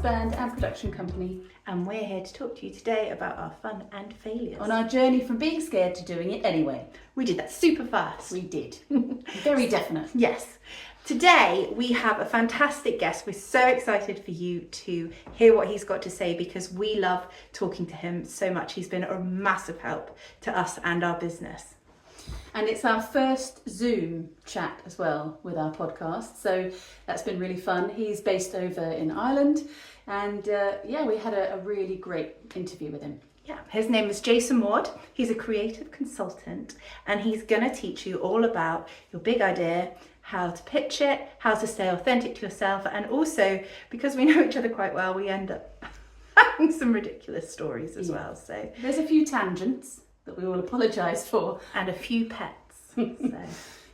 band and production company, and we're here to talk to you today about our fun and failures. On our journey from being scared to doing it anyway. We did that super fast. We did. Very definite. Yes. Today we have a fantastic guest. We're so excited for you to hear what he's got to say because we love talking to him so much. He's been a massive help to us and our business. And it's our first Zoom chat as well with our podcast. So that's been really fun. He's based over in Ireland. And we had a really great interview with him. Yeah, his name is Jason Ward. He's a creative consultant and he's going to teach you all about your big idea, how to pitch it, how to stay authentic to yourself. And also, because we know each other quite well, we end up having some ridiculous stories as well. So there's a few tangents that we will apologise for. And a few pets. So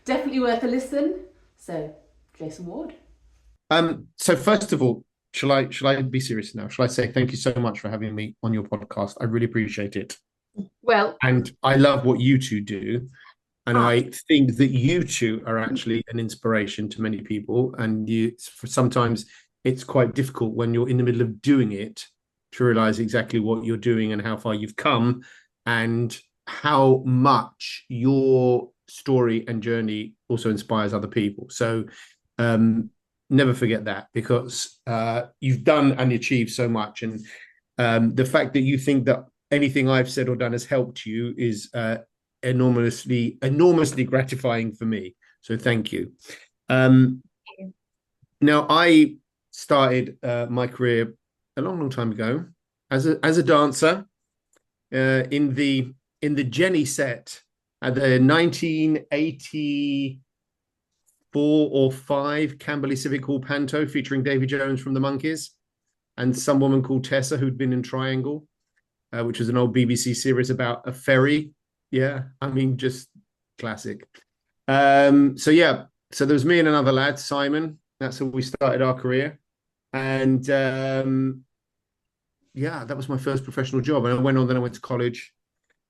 definitely worth a listen. So, Jason Ward. So first of all, shall I be serious now? Shall I say thank you so much for having me on your podcast? I really appreciate it. Well, and I love what you two do. And I think that you two are actually an inspiration to many people. And sometimes it's quite difficult when you're in the middle of doing it to realize exactly what you're doing and how far you've come and how much your story and journey also inspires other people. So never forget that because you've done and achieved so much. And the fact that you think that anything I've said or done has helped you is enormously gratifying for me. So thank you. Now, I started my career a long time ago as a dancer in the Jenny set at the 1984 or 5 Camberley Civic Hall Panto featuring Davy Jones from the Monkees and some woman called Tessa who'd been in Triangle, which was an old BBC series about a ferry. Yeah, I mean, just classic. So there was me and another lad, Simon. That's how we started our career. And that was my first professional job. And I went to college.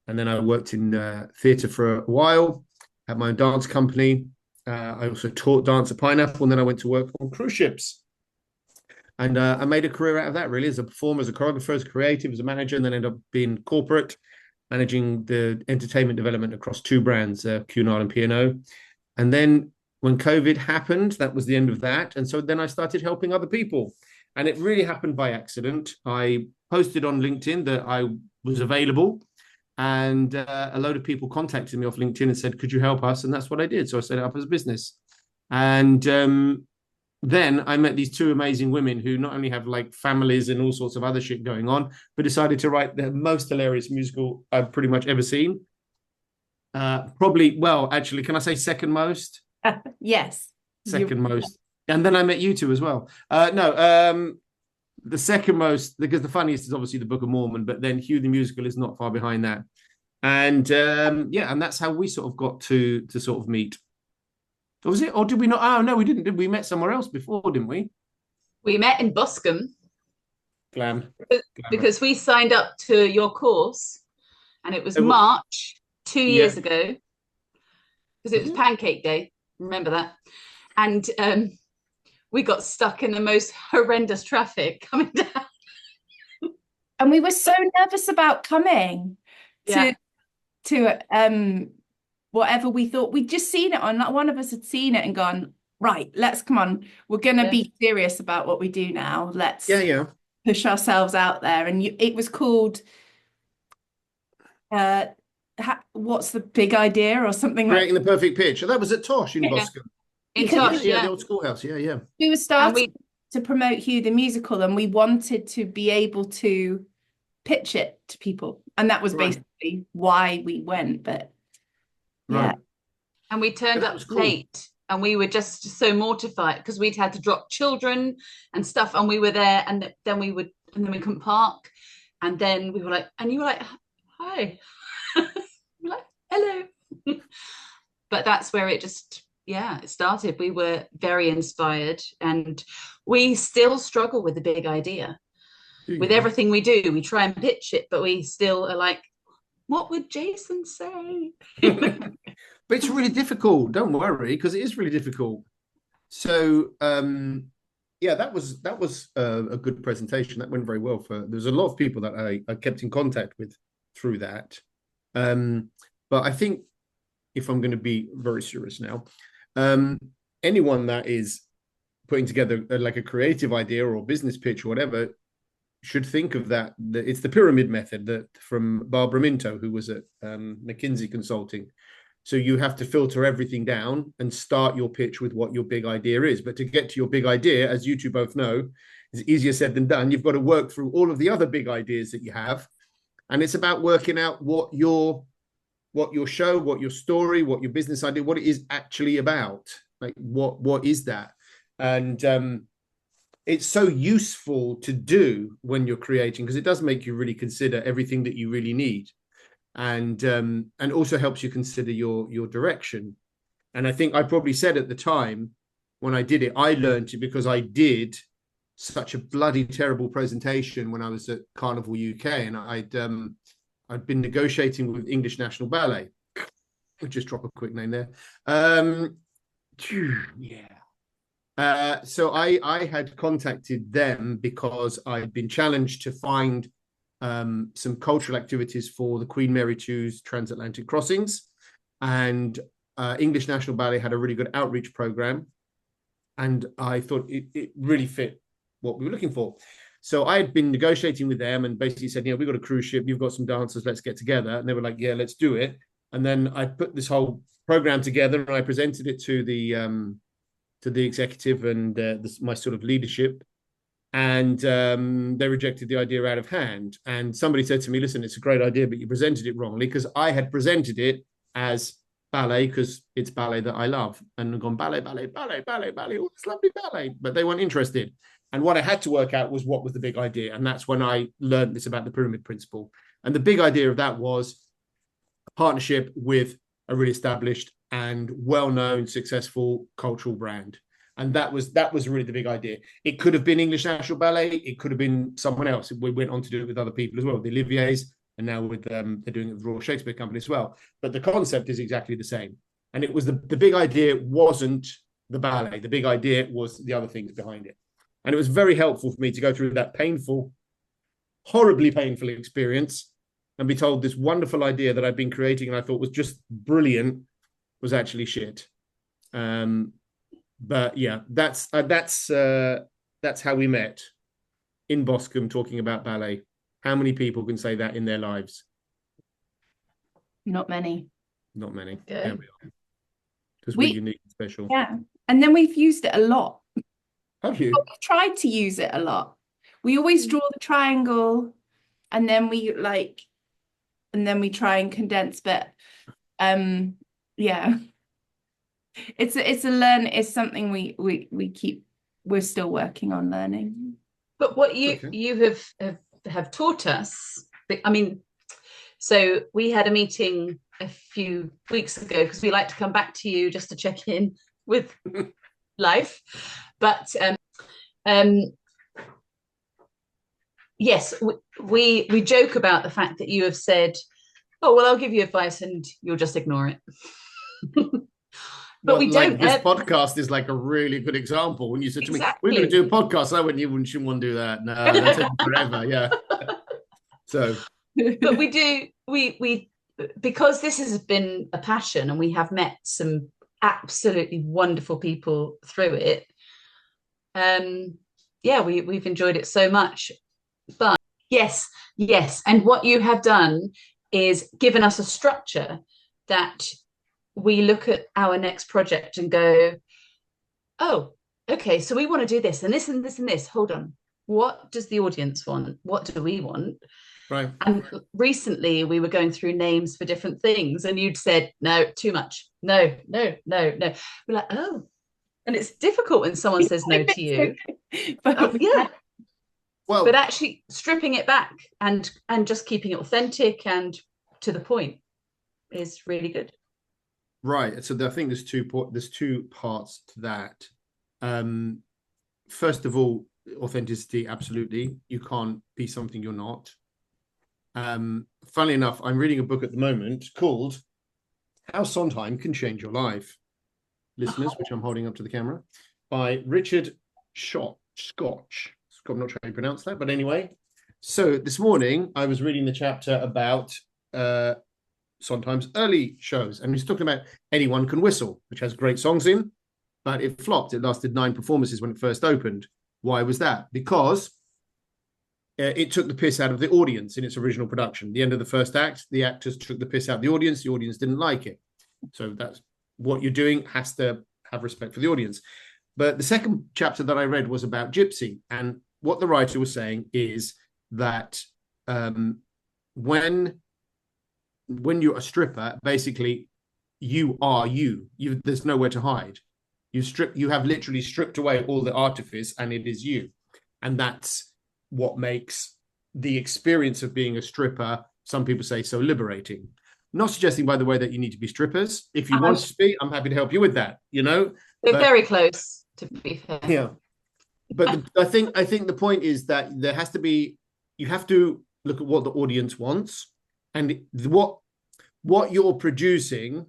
And then I worked in theatre for a while, had my own dance company. I also taught dance at Pineapple, and then I went to work on cruise ships. And I made a career out of that, really, as a performer, as a choreographer, as a creative, as a manager, and then ended up being corporate, managing the entertainment development across 2 brands, Cunard and P&O. And then when COVID happened, that was the end of that. And so then I started helping other people. And it really happened by accident. I posted on LinkedIn that I was available. And a load of people contacted me off LinkedIn and said, could you help us? And that's what I did. So I set it up as a business. And then I met these 2 amazing women who not only have like families and all sorts of other shit going on, but decided to write the most hilarious musical I've pretty much ever seen. Actually, can I say second most? Yes. Second most. And then I met you 2 as well. The second most, because the funniest is obviously the Book of Mormon, but then Hugh the Musical is not far behind that. And and that's how we sort of got to sort of meet. Or was it? Or did we not? Oh, no, we didn't. Did we met somewhere else before, didn't we? We met in Boscombe. Glam. Because we signed up to your course and it was March 2 years ago. Because it was Pancake Day. Remember that? And we got stuck in the most horrendous to coming down. And we were so nervous about coming to whatever we thought. We'd just seen it on, one of us had seen it and gone, right, let's come on. We're going to be serious about what we do now. Let's push ourselves out there. And it was called, what's the big idea or something Creating the Perfect Pitch. That was at Tosh in Boscombe. The old schoolhouse, We were starting to promote Hugh the Musical and we wanted to be able to pitch it to people. And that was basically why we went, but And we turned up late and we were just so mortified because we'd had to drop children and stuff and we were there and then we couldn't park. And then we were like, and you were like, hi. We're like, hello. But that's where it just... it started. We were very inspired and we still struggle with the big idea. With everything we do, we try and pitch it, but we still are like, what would Jason say? But it's really difficult. Don't worry, because it is really difficult. So yeah, that was a good presentation. That went very well. There's a lot of people that I kept in contact with through that. But I think, if I'm going to be very serious now, anyone that is putting together like a creative idea or business pitch or whatever should think of that. It's the pyramid method that from Barbara Minto, who was at McKinsey Consulting. So you have to filter everything down and start your pitch with what your big idea is. But to get to your big idea, as you two both know, is easier said than done. You've got to work through all of the other big ideas that you have. And it's about working out what your show, what your story, what your business idea, what it is actually about. Like what is that? And it's so useful to do when you're creating, because it does make you really consider everything that you really need. And also helps you consider your direction. And I think I probably said at the time when I did it, I learned it because I did such a bloody terrible presentation when I was at Carnival UK, and I'd been negotiating with English National Ballet. I'll just drop a quick name there. So I had contacted them because I'd been challenged to find some cultural activities for the Queen Mary II's transatlantic crossings, and English National Ballet had a really good outreach program, and I thought it really fit what we were looking for. So I had been negotiating with them and basically said, we've got a cruise ship, you've got some dancers, let's get together. And they were like, yeah, let's do it. And then I put this whole program together and I presented it to the executive and my sort of leadership. And they rejected the idea out of hand. And somebody said to me, listen, it's a great idea, but you presented it wrongly, because I had presented it as ballet, because it's ballet that I love. And I've gone ballet, ballet, ballet, ballet, ballet, all this lovely ballet, but they weren't interested. And what I had to work out was what was the big idea. And that's when I learned this about the pyramid principle. And the big idea of that was a partnership with a really established and well-known, successful cultural brand. And that was really the big idea. It could have been English National Ballet. It could have been someone else. We went on to do it with other people as well, the Oliviers, and now with they're doing it with the Royal Shakespeare Company as well. But the concept is exactly the same. And it was the big idea wasn't the ballet. The big idea was the other things behind it. And it was very helpful for me to go through that painful, horribly painful experience and be told this wonderful idea that I'd been creating and I thought was just brilliant was actually shit. But yeah, that's how we met in Boscombe talking about ballet. How many people can say that in their lives? Not many. Not many. Yeah. There we are. Because we're unique and special. Yeah. And then we've used it a lot. Have you? We've tried to use it a lot. We always draw the triangle and then we try and condense, but yeah. It's something we're still working on learning. But what you have taught us, I mean, so we had a meeting a few weeks ago because we like to come back to you just to check in with life. But yes, we joke about the fact that you have said, oh, well, I'll give you advice and you'll just ignore it. But well, we don't. This podcast is like a really good example. When you said to me, "We're going to do a podcast," I went, "You shouldn't want to do that. No, that's taking forever." Yeah. So, but we do. We because this has been a passion, and we have met some absolutely wonderful people through it. Yeah, we've enjoyed it so much. But yes, and what you have done is given us a structure that we look at our next project and go, oh, okay, so we want to do this and this and this and this. Hold on. What does the audience want? What do we want? right. And recently we were going through names for different things and you'd said, no, too much. No. We're like, oh. And it's difficult when someone says no to you. But yeah. Well, but actually stripping it back and just keeping it authentic and to the point is really good. Right. So I think there's two parts to that. First of all, authenticity, absolutely. You can't be something you're not. Funnily enough, I'm reading a book at the moment called How Sondheim Can Change Your Life, listeners, which I'm holding up to the camera, by Richard Schott. Scotch. I'm not sure how you pronounce that, but anyway. So this morning I was reading the chapter about sometimes early shows, and he's talking about Anyone Can Whistle, which has great songs in, but it flopped. It lasted 9 performances when it first opened. Why was that? Because it took the piss out of the audience in its original production. The end of the first act, the actors took the piss out of the audience didn't like it. So that's what you're doing, has to have respect for the audience. But the second chapter that I read was about Gypsy, and what the writer was saying is that when you're a stripper, basically you are you. There's nowhere to hide. You have literally stripped away all the artifice, and it is you. And that's what makes the experience of being a stripper, some people say, so liberating. Not suggesting, by the way, that you need to be strippers. If you want to be, I'm happy to help you with that, We're very close, to be fair. Yeah. But I think the point is that there has to be, you have to look at what the audience wants, and what you're producing.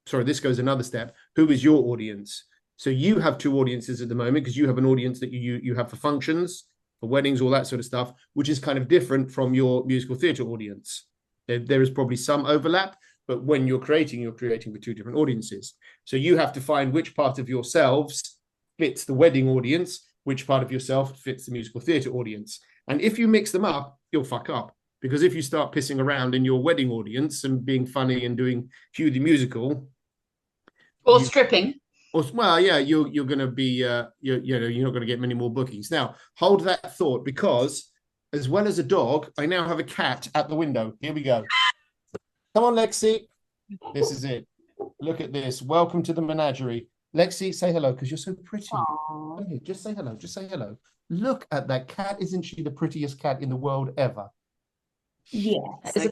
Sorry, this goes another step. Who is your audience? So you have 2 audiences at the moment, because you have an audience that you have for functions, for weddings, all that sort of stuff, which is kind of different from your musical theatre audience. There is probably some overlap, but when you're creating with 2 different audiences. So you have to find which part of yourselves fits the wedding audience, which part of yourself fits the musical theatre audience. And if you mix them up, you'll fuck up. Because if you start pissing around in your wedding audience and being funny and doing Hugh the Musical, or stripping, well, yeah, you're going to be, you're not going to get many more bookings. Now, hold that thought, because as well as a dog, I now have a cat at the window. Here we go. Come on, Lexi. This is it. Look at this. Welcome to the menagerie. Lexi, say hello, because you're so pretty. Okay, just say hello. Just say hello. Look at that cat. Isn't she the prettiest cat in the world ever? Yeah.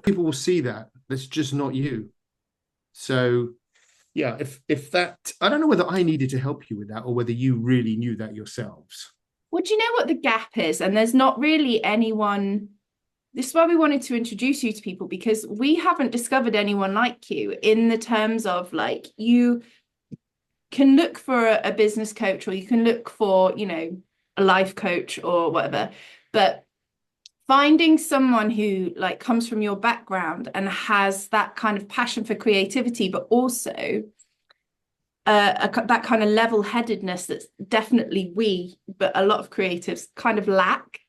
People will see that. That's just not you. So, yeah, if that, I don't know whether I needed to help you with that or whether you really knew that yourselves. Well, do you know what the gap is? And there's not really anyone. This is why we wanted to introduce you to people, because we haven't discovered anyone like you, in the terms of, like, you can look for a business coach, or you can look for, a life coach or whatever, but finding someone who, like, comes from your background and has that kind of passion for creativity, but also that kind of level-headedness that's definitely but a lot of creatives kind of lack,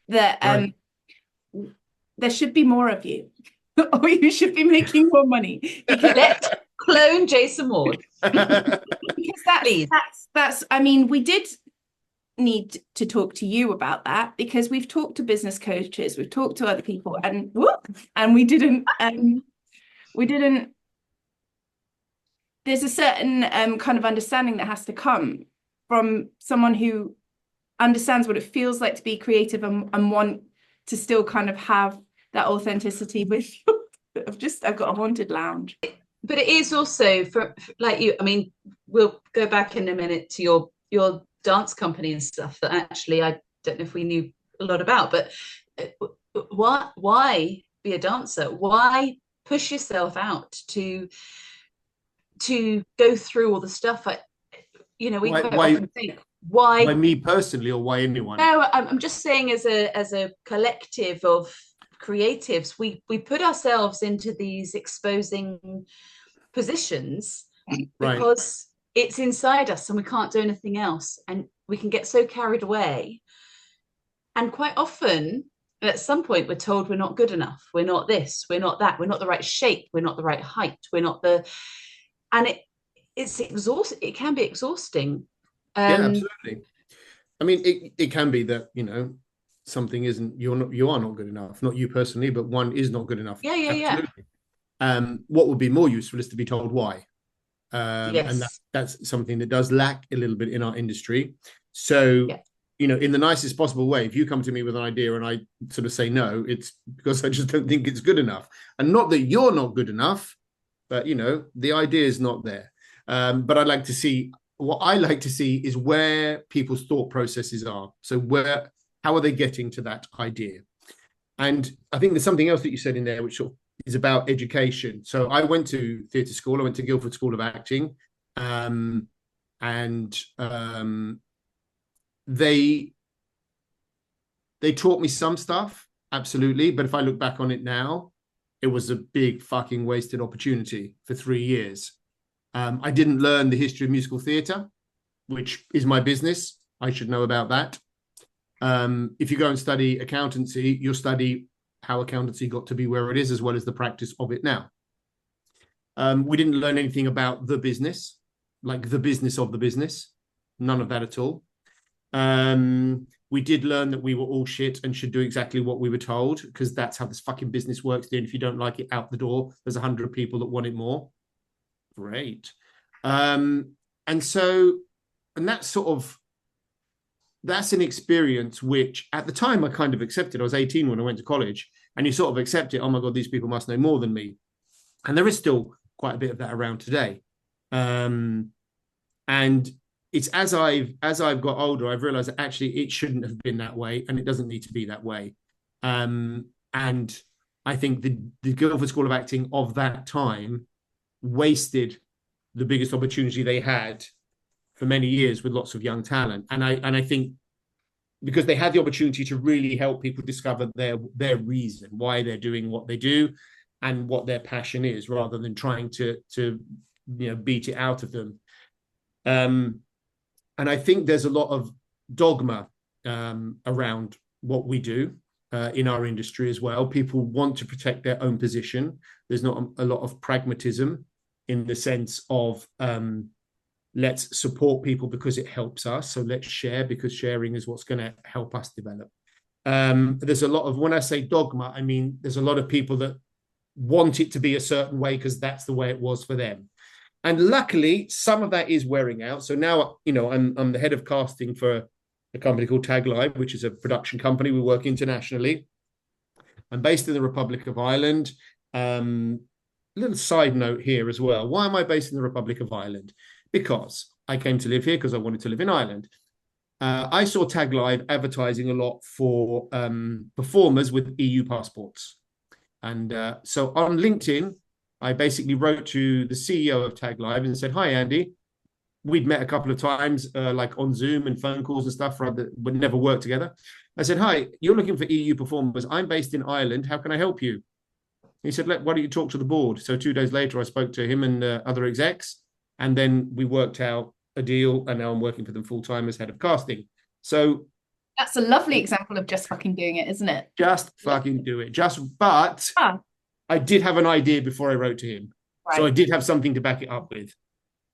that Right. There should be more of you, or you should be making more money. Let's clone Jason Ward. Because that's I mean, we did need to talk to you about that, because we've talked to business coaches, we've talked to other people, and we didn't there's a certain kind of understanding that has to come from someone who understands what it feels like to be creative and want to still kind of have that authenticity with I've got a haunted lounge. But it is also for like you, I mean, we'll go back in a minute to your dance company and stuff that actually I don't know if we knew a lot about, but why be a dancer? Why push yourself out to go through all the stuff? We quite often think, why me personally, or why anyone? No, I'm just saying, as a collective of creatives, we put ourselves into these exposing positions because it's inside us and we can't do anything else, and we can get so carried away. And quite often, at some point, we're told we're not good enough, we're not this, we're not that, we're not the right shape, we're not the right height, we're not and it's exhausting. It can be exhausting. Yeah, absolutely. I mean, it can be that, something isn't, you are not good enough, not you personally, but one is not good enough. Yeah. What would be more useful is to be told why. Yes. And that's something that does lack a little bit in our industry. So, in the nicest possible way, if you come to me with an idea and I sort of say no, it's because I just don't think it's good enough. And not that you're not good enough, but, the idea is not there. But what I like to see is where people's thought processes are. So how are they getting to that idea? And I think there's something else that you said in there, which sort of is about education. So I went to theatre school. I went to Guildford School of Acting. They taught me some stuff, absolutely. But if I look back on it now, it was a big fucking wasted opportunity for 3 years. I didn't learn the history of musical theatre, which is my business. I should know about that. If you go and study accountancy, you'll study how accountancy got to be where it is, as well as the practice of it now. We didn't learn anything about the business, like the business of the business. None of that at all. We did learn that we were all shit and should do exactly what we were told, because that's how this fucking business works. Then if you don't like it, out the door, there's 100 people that want it more. Great. And that's an experience which at the time I kind of accepted. I was 18 when I went to college, and you sort of accept it. Oh my God, these people must know more than me. And there is still quite a bit of that around today. And it's as I've got older, I've realized that actually it shouldn't have been that way, and it doesn't need to be that way. And I think the Guildford School of Acting of that time wasted the biggest opportunity they had for many years with lots of young talent. And I think because they had the opportunity to really help people discover their reason, why they're doing what they do and what their passion is, rather than trying to beat it out of them. And I think there's a lot of dogma around what we do in our industry as well. People want to protect their own position. There's not a lot of pragmatism in the sense of let's support people because it helps us. So let's share because sharing is what's going to help us develop. There's a lot of, when I say dogma, I mean, there's a lot of people that want it to be a certain way because that's the way it was for them. And luckily, some of that is wearing out. So now, I'm the head of casting for a company called Tag Live, which is a production company. We work internationally. I'm based in the Republic of Ireland. Little side note here as well. Why am I based in the Republic of Ireland? Because I came to live here because I wanted to live in Ireland. I saw Tag Live advertising a lot for performers with EU passports. And so on LinkedIn, I basically wrote to the CEO of Tag Live and said, "Hi, Andy. We'd met a couple of times, like on Zoom and phone calls and stuff, but never worked together. I said, hi, you're looking for EU performers. I'm based in Ireland. How can I help you?" He said, why don't you talk to the board? So 2 days later, I spoke to him and other execs, and then we worked out a deal, and now I'm working for them full-time as head of casting. So that's a lovely example of just fucking doing it, isn't it? Just fucking do it. But I did have an idea before I wrote to him. Right. So I did have something to back it up with.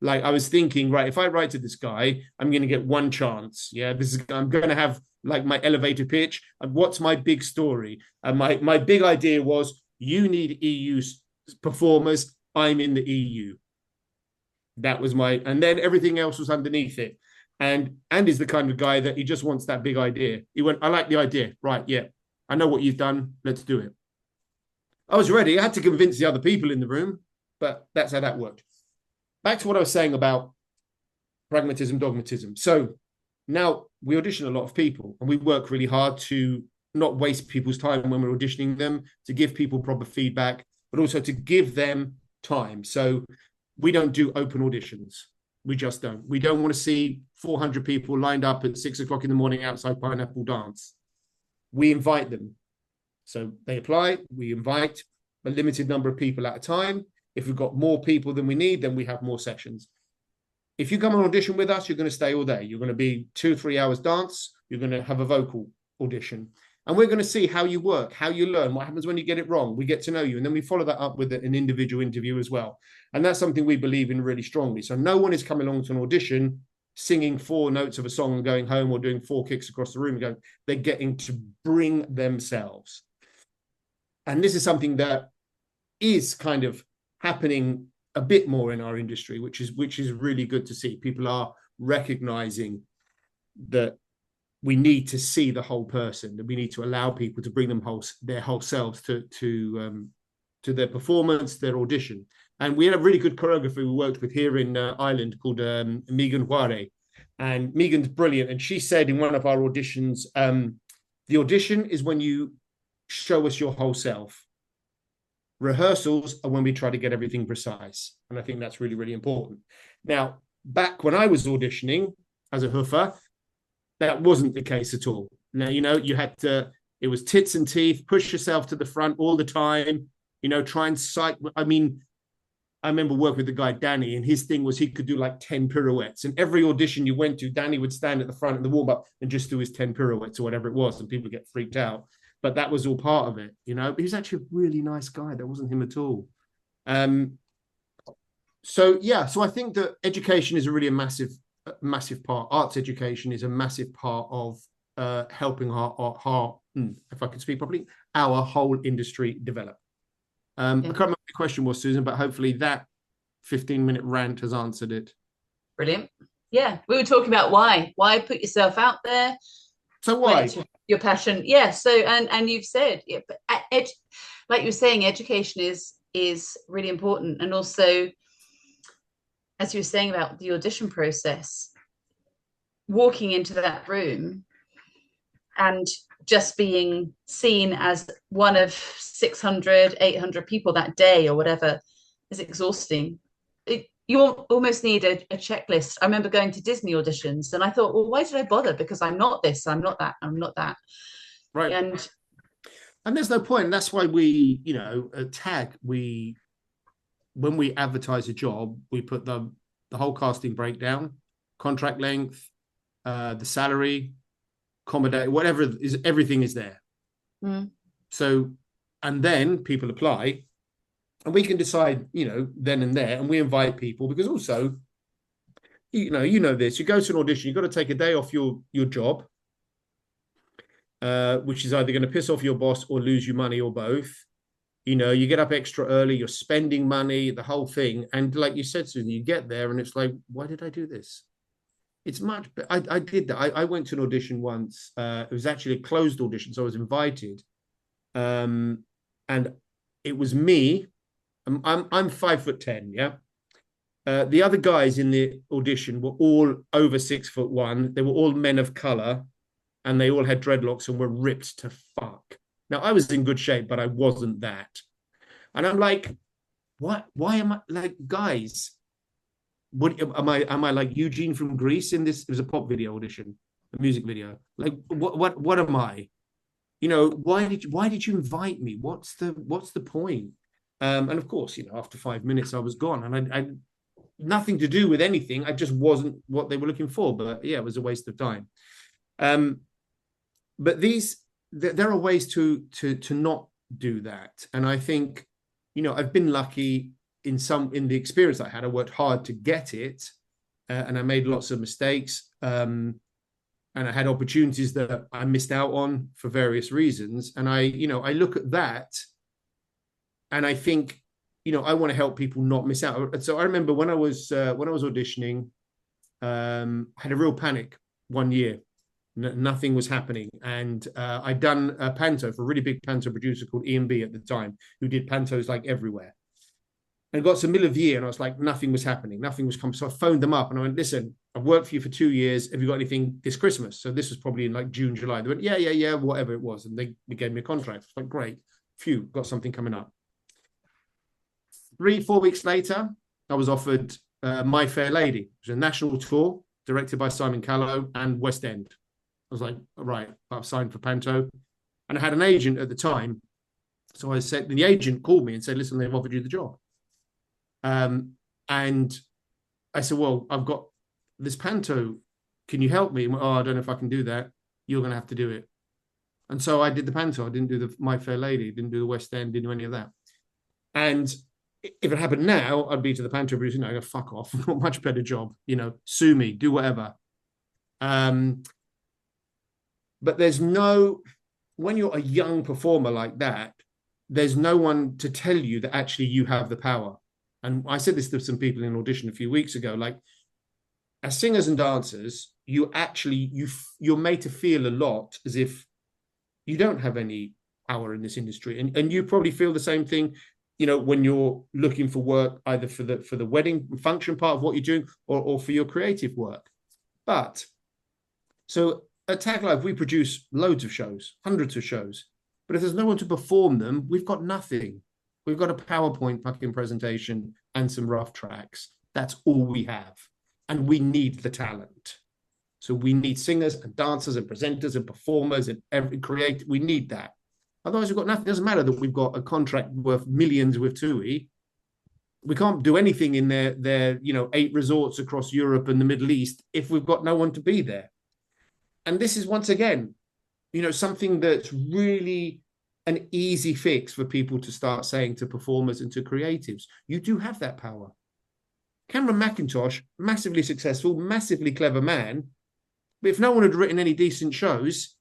Like I was thinking, right, if I write to this guy, I'm going to get one chance. Yeah, I'm going to have like my elevator pitch. And what's my big story? And my big idea was, you need EU performers. I'm in the EU. That was and then everything else was underneath it. And Andy's the kind of guy that he just wants that big idea. He went, I like the idea. Right, yeah. I know what you've done. Let's do it. I was ready. I had to convince the other people in the room, but that's how that worked. Back to what I was saying about pragmatism, dogmatism. So now we audition a lot of people, and we work really hard to not waste people's time when we're auditioning them, to give people proper feedback, but also to give them time. So we don't do open auditions. We just don't. We don't want to see 400 people lined up at 6 o'clock in the morning outside Pineapple Dance. We invite them. So they apply, we invite a limited number of people at a time. If we've got more people than we need, then we have more sessions. If you come on audition with us, you're going to stay all day. You're going to be 2-3 hours dance. You're going to have a vocal audition. And we're going to see how you work, how you learn, what happens when you get it wrong. We get to know you. And then we follow that up with an individual interview as well. And that's something we believe in really strongly. So no one is coming along to an audition, singing 4 notes of a song and going home, or doing 4 kicks across the room and going. They're getting to bring themselves. And this is something that is kind of happening a bit more in our industry, which is really good to see. People are recognizing that we need to see the whole person, that we need to allow people to bring their whole selves to their performance, their audition. And we had a really good choreographer we worked with here in Ireland called Megan Ware. And Megan's brilliant. And she said in one of our auditions, the audition is when you show us your whole self. Rehearsals are when we try to get everything precise. And I think that's really, really important. Now, back when I was auditioning as a hoofer, that wasn't the case at all. Now, you had to, it was tits and teeth, push yourself to the front all the time, try and psych. I mean, I remember working with the guy, Danny, and his thing was he could do like 10 pirouettes. And every audition you went to, Danny would stand at the front of the warm up and just do his 10 pirouettes or whatever it was. And people get freaked out. But that was all part of it, But he's actually a really nice guy. That wasn't him at all. So I think that education is really a massive part. Arts education is a massive part of helping our if I can speak properly, our whole industry develop. I can't remember what the question was, Susan, but hopefully that 15-minute rant has answered it. Brilliant. Yeah, we were talking about why put yourself out there. So why? Your passion. Yeah. So and you've said, but like you were saying, education is really important, and also, as you were saying about the audition process, walking into that room and just being seen as one of 600, 800 people that day or whatever is exhausting. You almost need a checklist. I remember going to Disney auditions and I thought, well, why did I bother? Because I'm not this, I'm not that, I'm not that. Right. And there's no point. That's why we, at TAG, when we advertise a job, we put the whole casting breakdown, contract length, the salary, accommodate, whatever is, everything is there. So, and then people apply and we can decide, then and there, and we invite people because also, this, you go to an audition, you've got to take a day off your job, which is either going to piss off your boss or lose you money or both. You get up extra early, you're spending money, the whole thing. And like you said, Susan, you get there and it's like, why did I do this? It's much, I did that. I went to an audition once. It was actually a closed audition, so I was invited. And it was me. I'm 5'10", yeah. The other guys in the audition were all over 6'1". They were all men of color, and they all had dreadlocks and were ripped to fuck. Now I was in good shape, but I wasn't that. And I'm like, what? Why am I like, guys? What am I like Eugene from Greece in this? It was a pop video audition, a music video. Like, what am I? Why did you invite me? What's the point? And of course, after 5 minutes, I was gone, and I nothing to do with anything. I just wasn't what they were looking for. But yeah, it was a waste of time. But there are ways to not do that, and I think, I've been lucky in the experience I had. I worked hard to get it, and I made lots of mistakes, and I had opportunities that I missed out on for various reasons. And I look at that, and I think, I want to help people not miss out. So I remember when I was auditioning, I had a real panic one year. Nothing was happening, and I'd done a panto for a really big panto producer called Ian B at the time, who did pantos like everywhere. And it got to the middle of the year, and I was like, nothing was happening, nothing was coming. So I phoned them up, and I went, listen, I've worked for you for 2 years. Have you got anything this Christmas? So this was probably in like June, July. They went, yeah, whatever it was, and they gave me a contract. I was like, great, phew, got something coming up. 3-4 weeks later, I was offered My Fair Lady, which was a national tour directed by Simon Callow and West End. I was like, all right, I've signed for panto. And I had an agent at the time. So I said, the agent called me and said, listen, they've offered you the job. And I said, well, I've got this panto. Can you help me? Oh, I don't know if I can do that. You're going to have to do it. And so I did the panto. I didn't do the My Fair Lady, didn't do the West End, didn't do any of that. And if it happened now, I'd be to the panto producer, go, fuck off. I've got a much better job. Sue me, do whatever. But when you're a young performer like that, there's no one to tell you that actually you have the power. And I said this to some people in an audition a few weeks ago, like, as singers and dancers, you're made to feel a lot as if you don't have any power in this industry. And you probably feel the same thing, when you're looking for work, either for the wedding function part of what you're doing or for your creative work. But so at Tag Live, we produce loads of shows, hundreds of shows. But if there's no one to perform them, we've got nothing. We've got a PowerPoint fucking presentation and some rough tracks. That's all we have. And we need the talent. So we need singers and dancers and presenters and performers and every creative. We need that. Otherwise, we've got nothing. It doesn't matter that we've got a contract worth millions with TUI. We can't do anything in their 8 resorts across Europe and the Middle East if we've got no one to be there. And this is, once again, something that's really an easy fix for people to start saying to performers and to creatives. You do have that power. Cameron McIntosh, massively successful, massively clever man, but if no one had written any decent shows,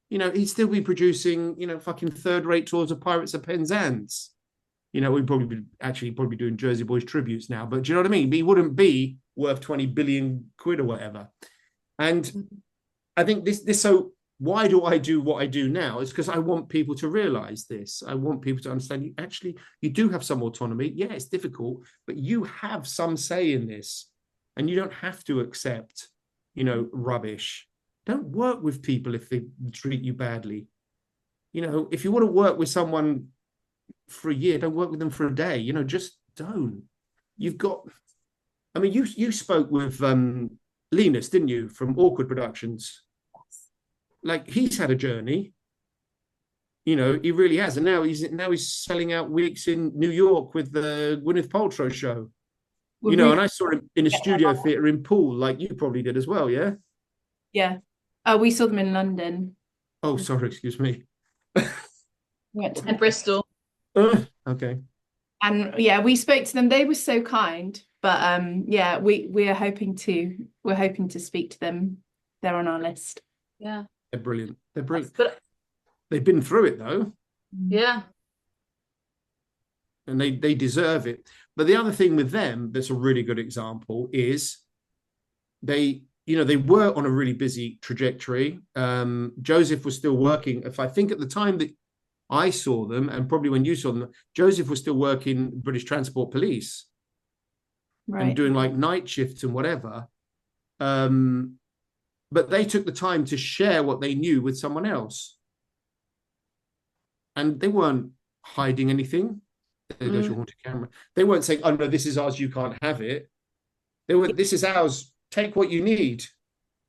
he'd still be producing, fucking third-rate tours of Pirates of Penzance. We'd probably be doing Jersey Boys tributes now, but do you know what I mean? He wouldn't be worth 20 billion quid or whatever. And I think this so why do I do what I do now? It's because I want people to realize this. I want people to understand you do have some autonomy. Yeah, it's difficult, but you have some say in this, and you don't have to accept, rubbish. Don't work with people if they treat you badly. If you want to work with someone for a year, don't work with them for a day. Just don't. You've got. I mean, you spoke with Linus, didn't you, from Awkward Productions? Like, he's had a journey. He really has, and now he's selling out weeks in New York with the Gwyneth Paltrow show. And I saw him in a studio theatre in Poole, like you probably did as well, yeah? Yeah. Oh, we saw them in London. Oh, sorry, excuse me. And Bristol. Okay. And yeah, we spoke to them. They were so kind. But yeah, we're hoping to speak to them. They're on our list. Yeah. They're brilliant. They're brilliant. But they've been through it though. Yeah. And they deserve it. But the other thing with them that's a really good example is they were on a really busy trajectory. Joseph was still working. If I think at the time that I saw them, and probably when you saw them, Joseph was still working British Transport Police, right, and doing like night shifts and whatever. But they took the time to share what they knew with someone else. And they weren't hiding anything. There goes your haunted camera. They weren't saying, oh no, this is ours, you can't have it. They were, this is ours, take what you need.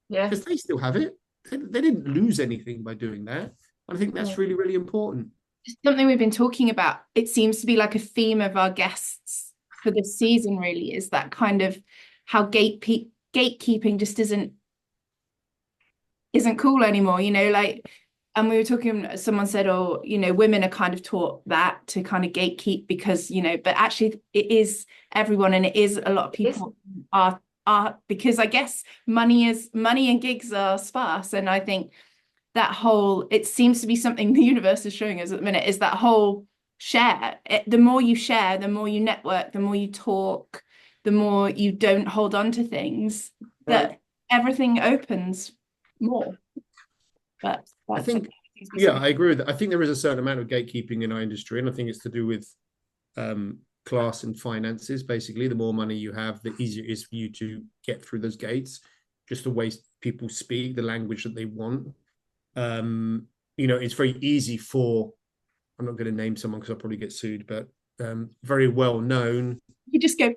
Yeah. Because they still have it. They didn't lose anything by doing that. And I think that's really, really important. Something we've been talking about, it seems to be like a theme of our guests for this season, really, is that kind of how gatekeeping just isn't cool anymore, and we were talking, someone said, oh, women are kind of taught that to kind of gatekeep because, but actually it is everyone, and it is a lot of people are because I guess money and gigs are sparse. And I think that it seems to be something the universe is showing us at the minute, is that whole share. The more you share, the more you network, the more you talk, the more you don't hold on to things, that everything opens more. But I think, I agree with that. I think there is a certain amount of gatekeeping in our industry, and I think it's to do with class and finances. Basically, the more money you have, the easier it is for you to get through those gates. Just the way people speak, the language that they want. It's very easy for, I'm not going to name someone because I'll probably get sued, but very well known. You just go.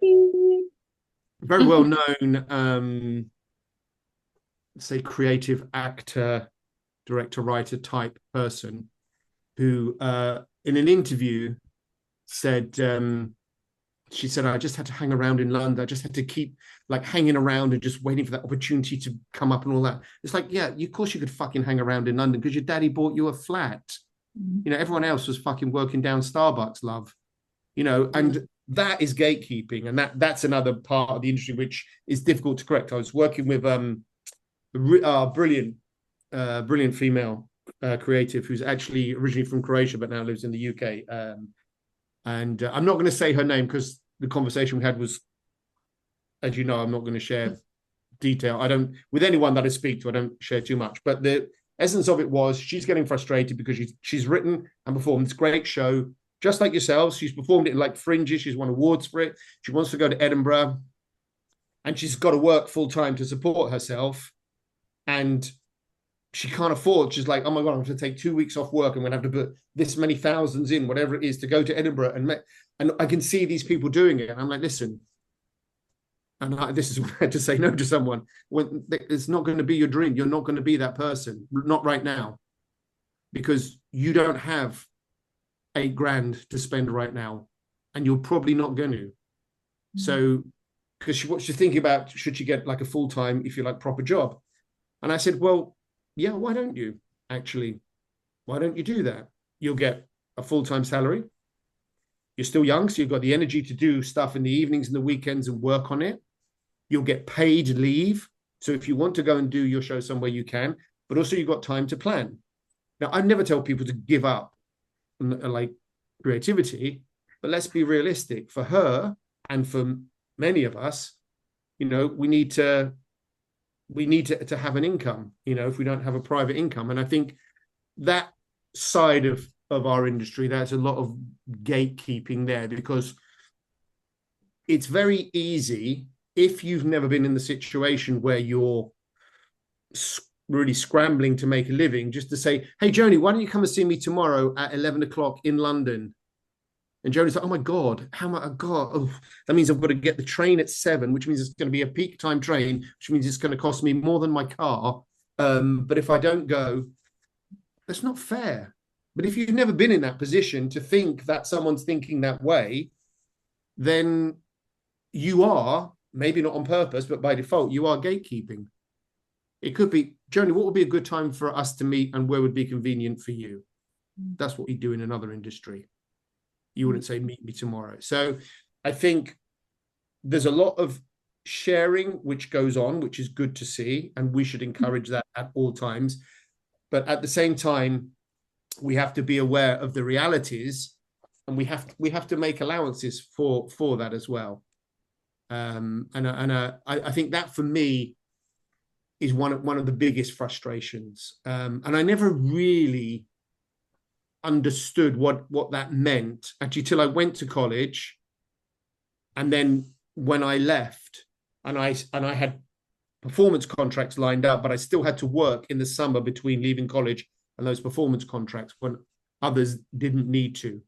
Very well known, say, creative actor, director, writer type person who in an interview said, she said, I just had to hang around in London. I just had to keep like hanging around and just waiting for that opportunity to come up and all that. It's like, yeah, of course you could fucking hang around in London because your daddy bought you a flat. Everyone else was fucking working down Starbucks, love. And that is gatekeeping. And that's another part of the industry which is difficult to correct. I was working with brilliant female creative who's actually originally from Croatia but now lives in the UK. And I'm not going to say her name because the conversation we had was, as you know, I'm not going to share detail. With anyone that I speak to, I don't share too much. But the essence of it was she's getting frustrated because she's written and performed this great show, just like yourselves. She's performed it in like fringes. She's won awards for it. She wants to go to Edinburgh and she's got to work full time to support herself. And she can't afford. She's like, oh my God, I'm going to take 2 weeks off work. I'm going to have to put this many thousands in, whatever it is, to go to Edinburgh. And I can see these people doing it. And I'm like, listen, and this is what I had to say no to someone, when it's not going to be your dream. You're not going to be that person, not right now, because you don't have £8,000 to spend right now, and you're probably not going to. So, because what she's thinking about, should she get like a full-time, if you like, proper job? And I said, well, yeah, why don't you actually? Why don't you do that? You'll get a full-time salary. You're still young, so you've got the energy to do stuff in the evenings and the weekends and work on it. You'll get paid leave. So if you want to go and do your show somewhere, you can, but also you've got time to plan. Now, I never tell people to give up like creativity, but let's be realistic. For her and for many of us, you know, we need to have an income, you know, if we don't have a private income. And I think that side of our industry, there's a lot of gatekeeping there, because it's very easy, if you've never been in the situation where you're really scrambling to make a living, just to say, hey, Joni, why don't you come and see me tomorrow at 11 o'clock in London? And Joni's like, oh my God, that means I've got to get the train at 7, which means it's going to be a peak time train, which means it's going to cost me more than my car. But if I don't go, that's not fair. But if you've never been in that position to think that someone's thinking that way, then you are, maybe not on purpose, but by default, you are gatekeeping. It could be, Joni, what would be a good time for us to meet, and where would be convenient for you? That's what you do in another industry. You wouldn't say, meet me tomorrow. So I think there's a lot of sharing which goes on, which is good to see, and we should encourage that at all times. But at the same time, we have to be aware of the realities, and we have to make allowances for that as well. I think that for me is one of the biggest frustrations. And I never really understood what that meant, actually, till I went to college. And then when I left, and I had performance contracts lined up, but I still had to work in the summer between leaving college and those performance contracts when others didn't need to.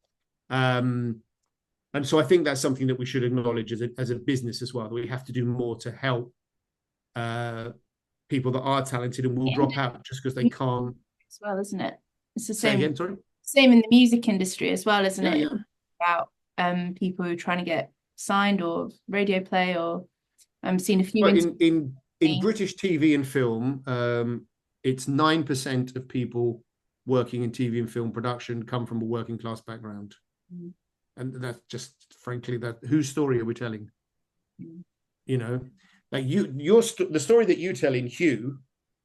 And so I think that's something that we should acknowledge as a business as well, that we have to do more to help people that are talented and will drop out just because they can't. As well, isn't it? It's the Say same. again, sorry? Same in the music industry as well, isn't it? Yeah. About people who are trying to get signed or radio play, or seen a few. Well, in British TV and film, it's 9% of people working in TV and film production come from a working class background. And that's just, frankly, that whose story are we telling? You know, like the story that you tell in Hugh,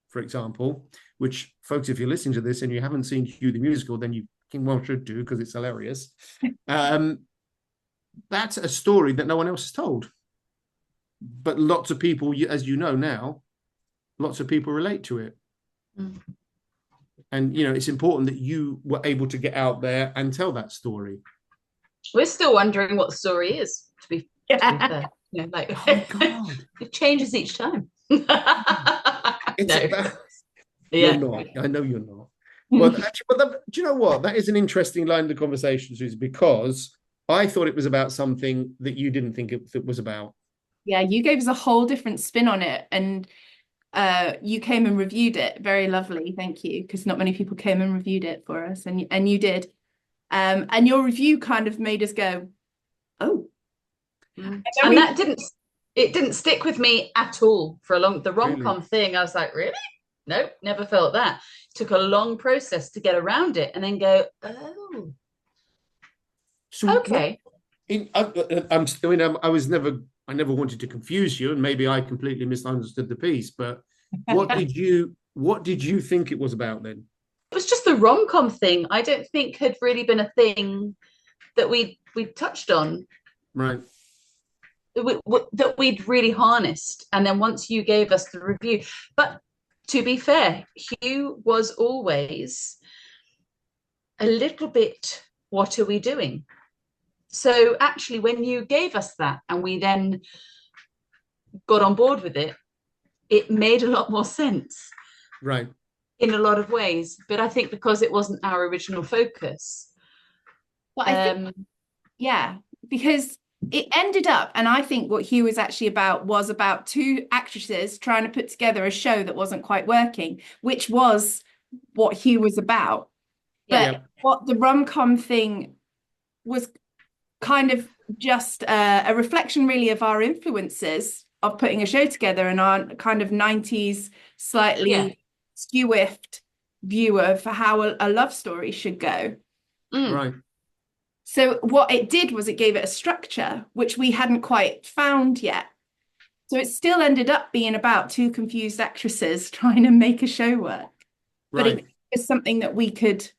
for example, which, folks, if you're listening to this and you haven't seen Hugh the musical, then you well should do, because it's hilarious. That's a story that no one else has told, but lots of people, as you know now, lots of people relate to it. And you know, it's important that you were able to get out there and tell that story. We're still wondering what the story is, to be fair. You know, like, oh my God. It changes each time. It's No. about, Yeah. you're not. I know you're not. Well, actually, do you know what? That is an interesting line of the conversation, Susie, because I thought it was about something that you didn't think it was about. Yeah, you gave us a whole different spin on it, and you came and reviewed it. Very lovely, thank you, because not many people came and reviewed it for us, and you did. And your review kind of made us go, oh. And that didn't stick with me at all for the rom-com thing. I was like, really? Nope, never felt that. Took a long process to get around it, and then go, oh, so okay. I never wanted to confuse you, and maybe I completely misunderstood the piece. But what did you think it was about then? It was just the rom-com thing. I don't think had really been a thing that we touched on, right? That we'd really harnessed. And then once you gave us the review, but to be fair, Hugh was always a little bit, what are we doing? So actually, when you gave us that and we then got on board with it, it made a lot more sense. Right. In a lot of ways. But I think because it wasn't our original focus. But I think, yeah, because it ended up, and I think what Hugh was actually about was about two actresses trying to put together a show that wasn't quite working, which was what Hugh was about. Yeah. But what the rom-com thing was kind of just a reflection really of our influences of putting a show together and our kind of 90s slightly skew-whiffed view of how a love story should go. Right. So what it did was it gave it a structure which we hadn't quite found yet. So it still ended up being about two confused actresses trying to make a show work. But it was something that we could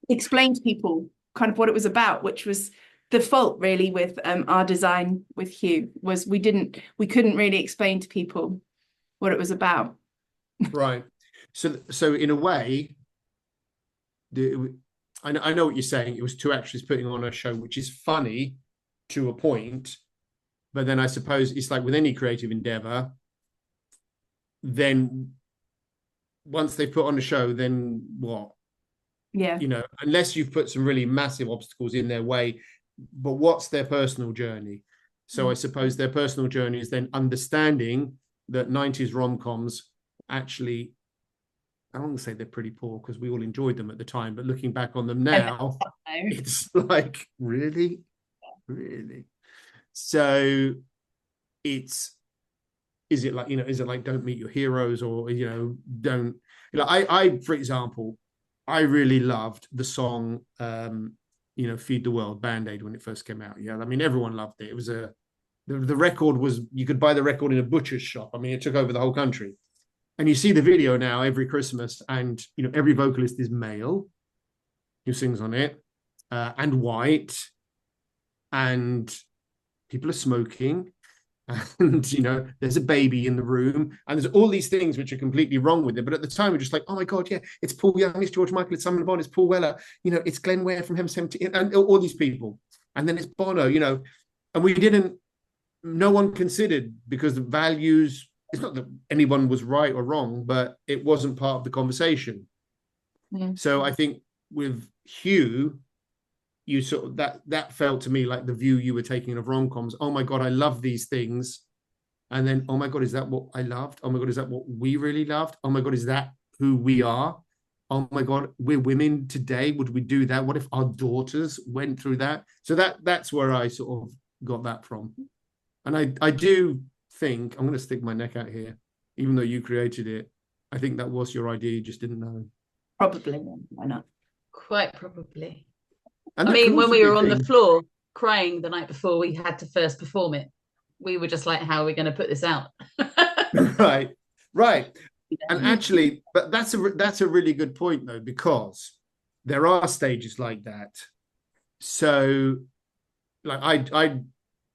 explain to people kind of what it was about, which was the fault really with our design with Hugh, was we couldn't really explain to people what it was about. Right. So in a way, I know what you're saying. It was two actors putting on a show, which is funny to a point, but then I suppose it's like with any creative endeavor, then once they put on a show, then what? Yeah. You know, unless you've put some really massive obstacles in their way, but what's their personal journey? So I suppose their personal journey is then understanding that 90s rom-coms actually, I don't want to say they're pretty poor because we all enjoyed them at the time, but looking back on them now, it's like, really? So is it like don't meet your heroes, or, don't, I, for example, I really loved the song, Feed the World, Band-Aid, when it first came out. Yeah. I mean, everyone loved it. It was the record was, you could buy the record in a butcher's shop. I mean, it took over the whole country. And you see the video now every Christmas, and every vocalist is male who sings on it, and white, and people are smoking, and there's a baby in the room, and there's all these things which are completely wrong with it. But at the time, we're just like, oh my god, yeah, it's Paul Young, it's George Michael, it's Simon Le Bon, it's Paul Weller, it's Glenn Ware from M70, and all these people, and then it's Bono, and no one considered, because the values. It's not that anyone was right or wrong, but it wasn't part of the conversation. So I think with Hugh, you sort of that felt to me like the view you were taking of rom-coms. Oh my god, I love these things, and then oh my god, is that what I loved? Oh my god, is that what we really loved? Oh my god, is that who we are? Oh my god, we're women today. Would we do that? What if our daughters went through that? So that's where I sort of got that from, and I do think, I'm going to stick my neck out here, even though you created it, I think that was your idea, you just didn't know. Probably. Why not? Quite probably. And I mean, when we were on the floor crying the night before we had to first perform it, we were just like, how are we going to put this out? right And actually, but that's a really good point, though, because there are stages like that. So like I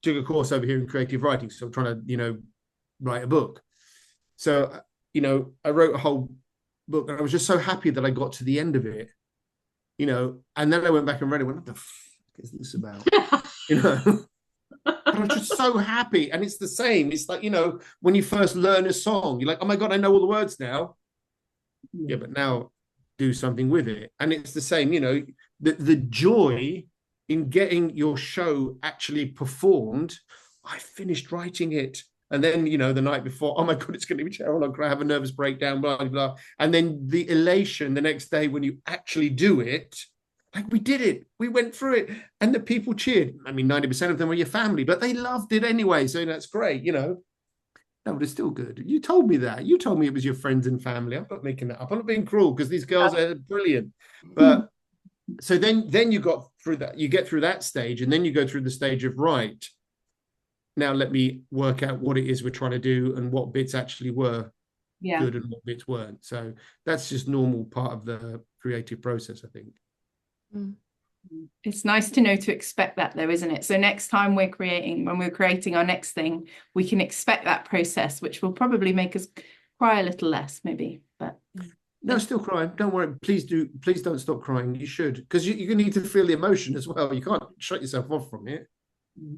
took a course over here in creative writing, so I'm trying to write a book. So I wrote a whole book, and I was just so happy that I got to the end of it, and then I went back and read it, what the fuck is this about? And I was just so happy. And it's the same, it's like, when you first learn a song, you're like, oh my god, I know all the words now. Yeah, but now do something with it. And it's the same, the joy in getting your show actually performed. I finished writing it, and then the night before, oh my god, it's going to be terrible, I'm going to have a nervous breakdown, blah blah blah. And then the elation the next day when you actually do it, like, we did it, we went through it, and the people cheered. I mean, 90% of them were your family, but they loved it anyway, so that's great. No, but it's still good. You told me that. You told me it was your friends and family. I'm not making that up. I'm not being cruel, because these girls are brilliant. But so then you got through that. You get through that stage, and then you go through the stage of, right, now let me work out what it is we're trying to do and what bits actually were good and what bits weren't. So that's just normal part of the creative process, I think. It's nice to know to expect that, though, isn't it? So next time when we're creating our next thing, we can expect that process, which will probably make us cry a little less, maybe. But no, still crying. Don't worry. Please don't stop crying. You should, because you need to feel the emotion as well. You can't shut yourself off from it.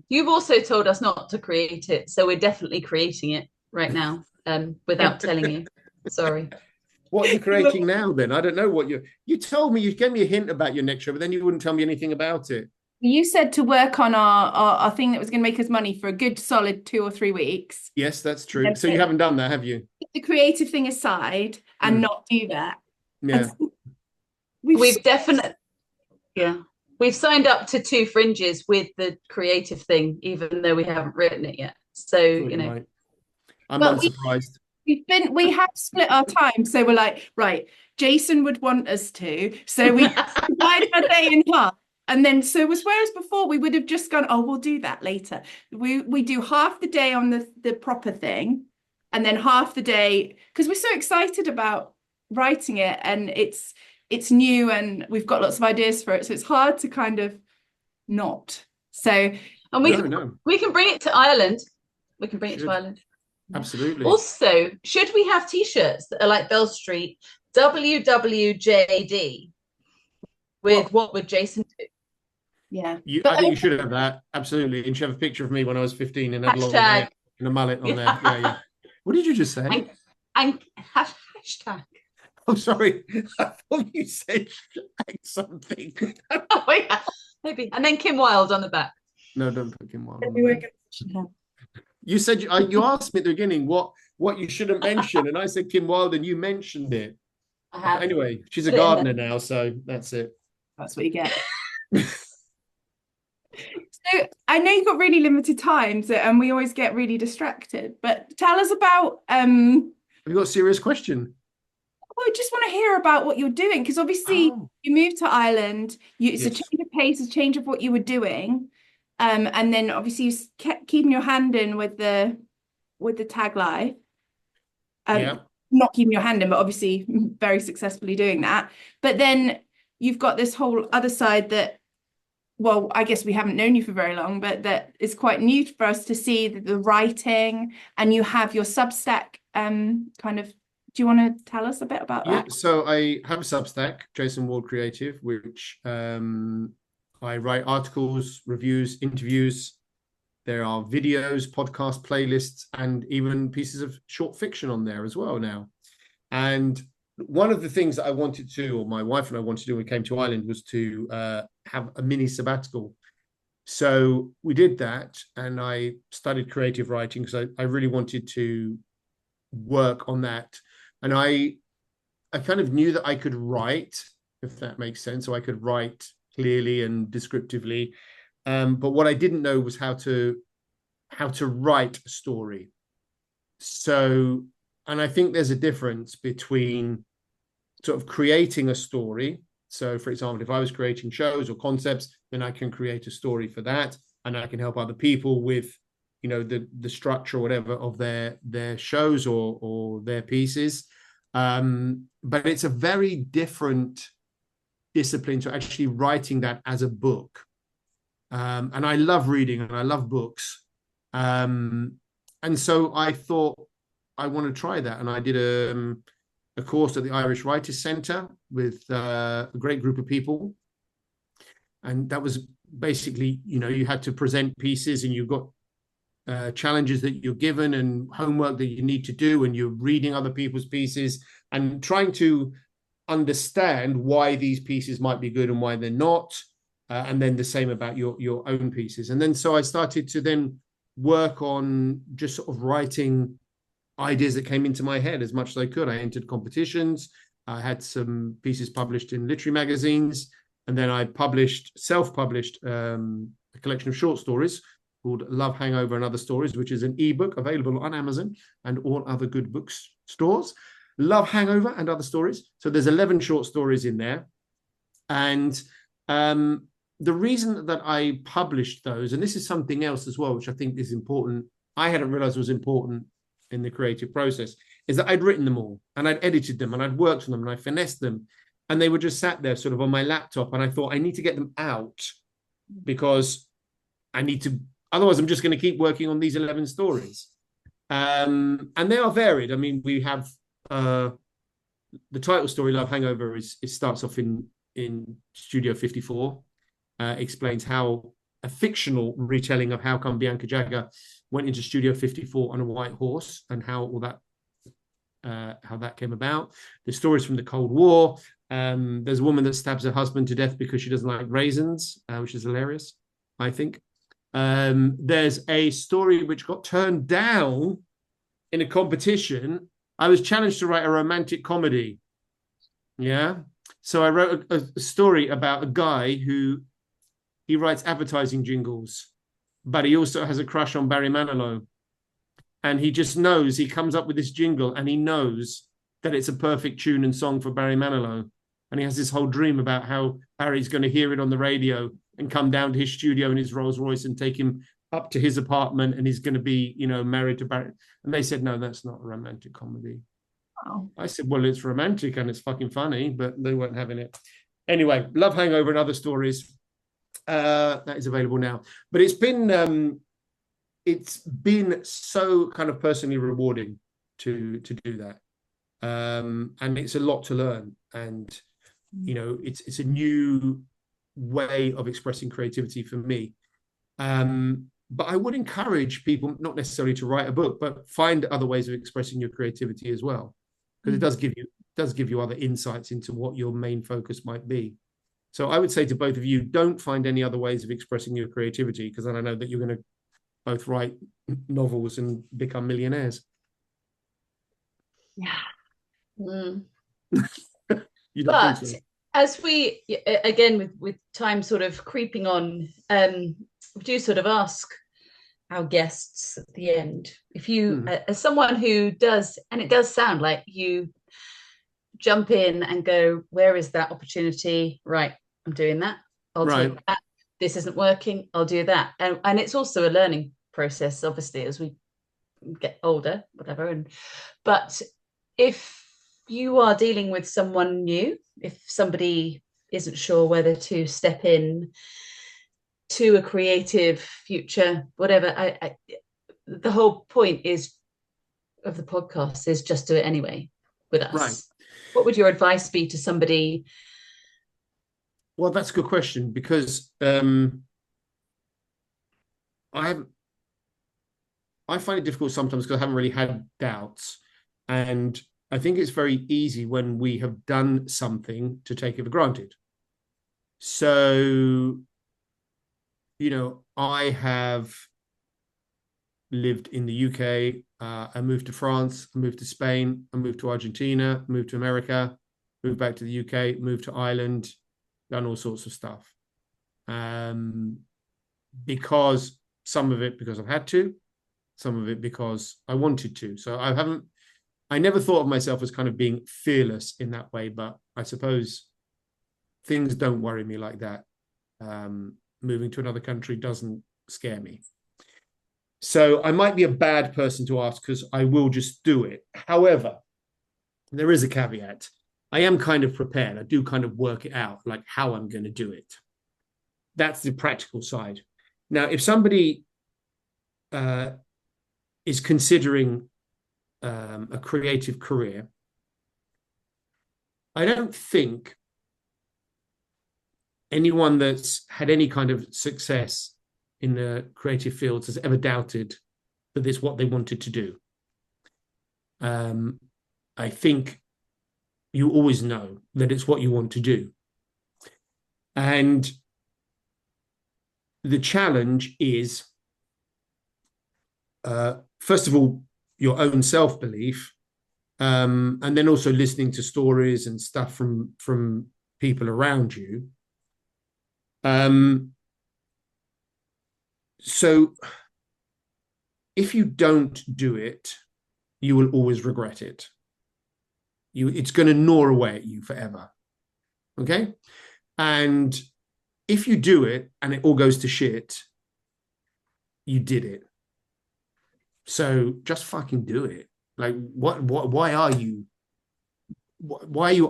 You've also told us not to create it, so we're definitely creating it right now, without telling you. Sorry. What are you creating now, then? I don't know what you told me. You gave me a hint about your next show, but then you wouldn't tell me anything about it. You said to work on our thing that was going to make us money for a good solid 2 or 3 weeks. Yes, that's true. That's So you it. haven't done that, have you? Put the creative thing aside and not do that. Yeah. And so We've definitely, we've signed up to 2 fringes with the creative thing, even though we haven't written it yet. So, you know, Right. I'm But unsurprised. we have split our time. So we're like, right, Jason would want us to. So we divide our day in half. And then whereas before we would have just gone, oh, we'll do that later. We do half the day on the proper thing, and then half the day, because we're so excited about writing it, and it's new and we've got lots of ideas for it. So it's hard to kind of not. So and we can bring it to Ireland. We can bring it to Ireland. Absolutely. Also, should we have t-shirts that are like Bell Street WWJD with what would Jason do? Yeah. I think you should have that. Absolutely. And you should have a picture of me when I was 15 and had long hair and a mullet on there. Yeah. What did you just say? And hashtag. Oh, sorry. I thought you said something. Oh, yeah. Maybe. And then Kim Wilde on the back. No, don't put Kim Wilde on the back. You said you asked me at the beginning what you shouldn't mention, and I said Kim Wilde, and you mentioned it. Anyway, she's a gardener now, so that's it. That's what you get. So I know you've got really limited time, and we always get really distracted. But tell us about. Have you got a serious question? Well, I just want to hear about what you're doing, because obviously you moved to Ireland. It's a change of pace, a change of what you were doing. And then obviously you kept keeping your hand in with the tag life. Not keeping your hand in, but obviously very successfully doing that. But then you've got this whole other side that, well, I guess we haven't known you for very long, but that is quite new for us to see the writing, and you have your Substack kind of. Do you want to tell us a bit about that? So I have a Substack, Jason Ward Creative, which I write articles, reviews, interviews. There are videos, podcast playlists, and even pieces of short fiction on there as well now. And one of the things that I wanted to, or my wife and I wanted to do when we came to Ireland, was to have a mini sabbatical. So we did that, and I studied creative writing because I really wanted to work on that. And I kind of knew that I could write, if that makes sense. So I could write clearly and descriptively, but what I didn't know was how to write a story. So, and I think there's a difference between sort of creating a story. So, for example, if I was creating shows or concepts, then I can create a story for that, and I can help other people with, you know, the structure or whatever of their shows or their pieces. But it's a very different discipline to actually writing that as a book. And I love reading and I love books. And so I thought I want to try that. And I did a course at the Irish Writers Centre with a great group of people. And that was basically, you know, you had to present pieces, and you've got challenges that you're given and homework that you need to do, and you're reading other people's pieces and trying to understand why these pieces might be good and why they're not, and then the same about your own pieces. And then so I started to then work on just sort of writing ideas that came into my head as much as I could. I entered competitions. I had some pieces published in literary magazines, and then I self-published a collection of short stories called Love, Hangover and Other Stories, which is an ebook available on Amazon and all other good books stores. Love, Hangover and Other Stories. So there's 11 short stories in there. And the reason that I published those, and this is something else as well, which I think is important, I hadn't realized was important in the creative process, is that I'd written them all, and I'd edited them, and I'd worked on them, and I finessed them. And they were just sat there sort of on my laptop. And I thought, I need to get them out, because I need to, otherwise I'm just going to keep working on these 11 stories. And they are varied. I mean, we have the title story, Love Hangover, it starts off in Studio 54, explains how a fictional retelling of how come Bianca Jagger went into Studio 54 on a white horse, and how all that how that came about. The stories from the Cold War, There's a woman that stabs her husband to death because she doesn't like raisins, which is hilarious, I think. There's a story which got turned down in a competition. I was challenged to write a romantic comedy. Yeah. So I wrote a story about a guy who he writes advertising jingles, but he also has a crush on Barry Manilow. And he just knows, he comes up with this jingle and he knows that it's a perfect tune and song for Barry Manilow. And he has this whole dream about how Barry's going to hear it on the radio and come down to his studio in his Rolls Royce and take him up to his apartment, and he's going to be, married to Barry. And they said, no, that's not a romantic comedy. Wow. I said, well, it's romantic and it's fucking funny, but they weren't having it. Anyway, Love Hangover and Other Stories. That is available now. But it's been so kind of personally rewarding to do that. And it's a lot to learn. And, it's a new way of expressing creativity for me. But I would encourage people not necessarily to write a book, but find other ways of expressing your creativity as well, because it does give you other insights into what your main focus might be. So I would say to both of you, don't find any other ways of expressing your creativity, because then I know that you're going to both write novels and become millionaires. Yeah. You don't But think so? as we, again, with time sort of creeping on, we do sort of ask our guests at the end, if you, as someone who does, and it does sound like you jump in and go, where is that opportunity? Right, I'm doing that. I'll take that. This isn't working. I'll do that. And it's also a learning process, obviously, as we get older, whatever. But if you are dealing with someone new, if somebody isn't sure whether to step in to a creative future, whatever, the whole point of the podcast is just do it anyway with us. Right. What would your advice be to somebody? Well, that's a good question, because I find it difficult sometimes because I haven't really had doubts. And I think it's very easy when we have done something to take it for granted. So, I have lived in the UK. I moved to France. I moved to Spain. I moved to Argentina. Moved to America. Moved back to the UK. Moved to Ireland. Done all sorts of stuff. Because some of it because I've had to, some of it because I wanted to. So I never thought of myself as kind of being fearless in that way, but I suppose things don't worry me like that. Moving to another country doesn't scare me. So I might be a bad person to ask, because I will just do it. However, there is a caveat. I am kind of prepared. I do kind of work it out, like how I'm going to do it. That's the practical side. Now, if somebody is considering a creative career, I don't think anyone that's had any kind of success in the creative fields has ever doubted that it's what they wanted to do. I think you always know that it's what you want to do. And the challenge is, first of all, your own self-belief, and then also listening to stories and stuff from people around you. So if you don't do it, you will always regret it. It's going to gnaw away at you forever. Okay? And if you do it and it all goes to shit, you did it. So just fucking do it. Like, why are you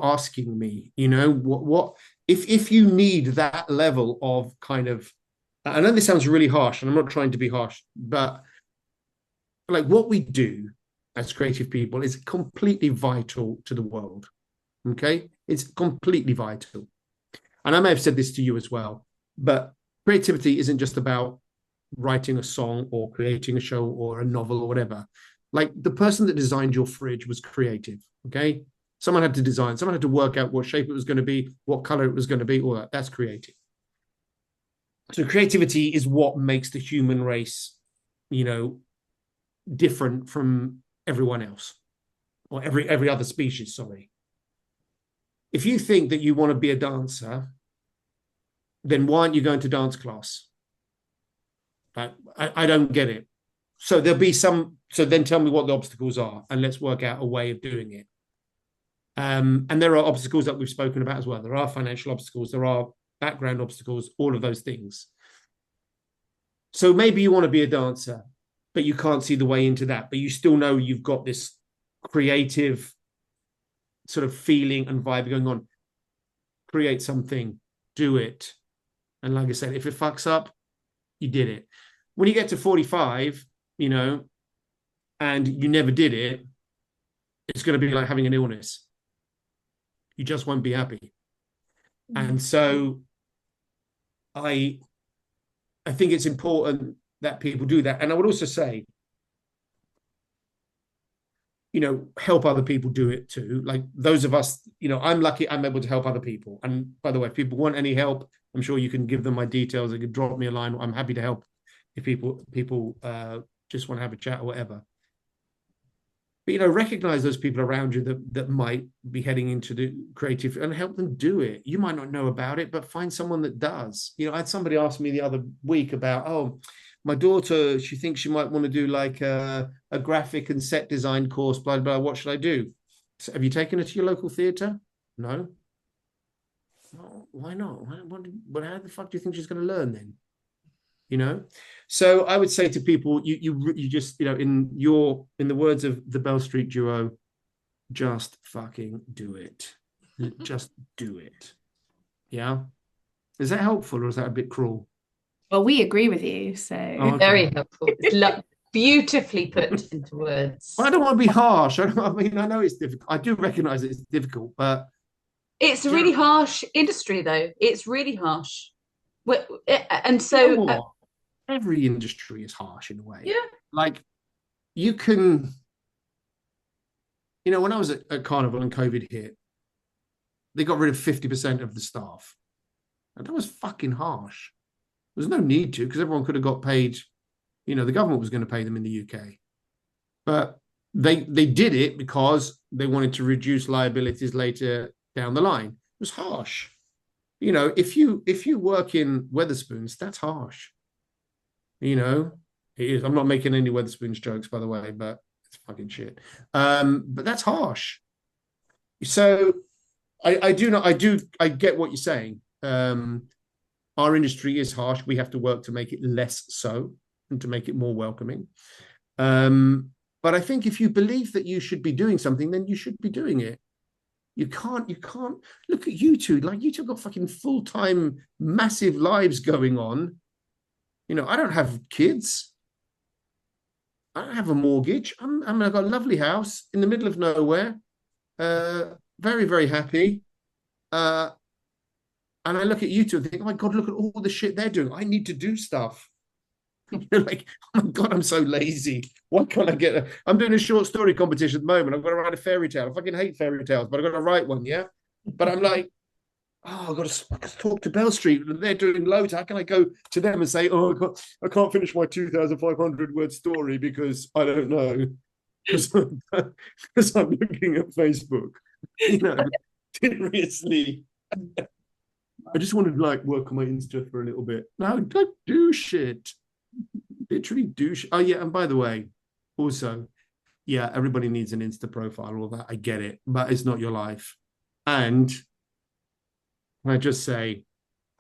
asking me? What if you need that level of kind of, I know this sounds really harsh, and I'm not trying to be harsh, but like what we do as creative people is completely vital to the world. Okay? It's completely vital. And I may have said this to you as well, but creativity isn't just about writing a song or creating a show or a novel or whatever. Like, the person that designed your fridge was creative. Okay? Someone had to design, someone had to work out what shape it was going to be, what color it was going to be, all that. That's creative. So creativity is what makes the human race, different from everyone else, or every other species, sorry. If you think that you want to be a dancer, then why aren't you going to dance class? I don't get it. So there'll be some, so then tell me what the obstacles are and let's work out a way of doing it. And there are obstacles that we've spoken about as well. There are financial obstacles, there are background obstacles, all of those things. So maybe you want to be a dancer, but you can't see the way into that, but you still know you've got this creative sort of feeling and vibe going on. Create something, do it. And like I said, if it fucks up, you did it. When you get to 45, and you never did it, it's going to be like having an illness. You just won't be happy. And so I think it's important that people do that. And I would also say, help other people do it too. Like those of us, I'm lucky I'm able to help other people. And by the way, if people want any help, I'm sure you can give them my details. They can drop me a line. I'm happy to help if people just want to have a chat or whatever. But, recognize those people around you that might be heading into the creative and help them do it. You might not know about it, but find someone that does. I had somebody ask me the other week about, my daughter, she thinks she might want to do like a graphic and set design course, blah, blah, what should I do? So have you taken her to your local theatre? No. Well, why not? How the fuck do you think she's going to learn then? So I would say to people, you just, in the words of the Bell Street Duo, just fucking do it. Just do it. Yeah. Is that helpful or is that a bit cruel? Well, we agree with you, so okay. Very helpful. It's beautifully put into words. Well, I don't want to be harsh. I know it's difficult. I do recognize it's difficult, but it's a really harsh industry, though. It's really harsh. And so every industry is harsh in a way. Yeah. Like you can, when I was at Carnival and COVID hit, they got rid of 50% of the staff. And that was fucking harsh. There's no need to, because everyone could have got paid, the government was going to pay them in the UK. But they did it because they wanted to reduce liabilities later down the line. It was harsh. If you work in Wetherspoons, that's harsh. It is. I'm not making any Wetherspoons jokes, by the way, but it's fucking shit. But that's harsh. So I get what you're saying. Our industry is harsh. We have to work to make it less so and to make it more welcoming. But I think if you believe that you should be doing something, then you should be doing it. You can't look at you two. Like you two got fucking full-time, massive lives going on. I don't have kids. I don't have a mortgage. I've got a lovely house in the middle of nowhere. Very, very happy. And I look at you two and think, oh my God, look at all the shit they're doing. I need to do stuff. You're like, oh my God, I'm so lazy. Why can't I get I'm doing a short story competition at the moment. I've got to write a fairy tale. I fucking hate fairy tales, but I've got to write one, yeah? But I'm like, I've got to talk to Bell Street. They're doing loads. How can I go to them and say, I can't finish my 2,500 word story because I don't know. Because I'm looking at Facebook. Seriously. I just wanted to work on my Insta for a little bit. No, don't do shit. Literally do shit. Oh yeah, and by the way, also, yeah, everybody needs an Insta profile, all that. I get it, but it's not your life. And I just say,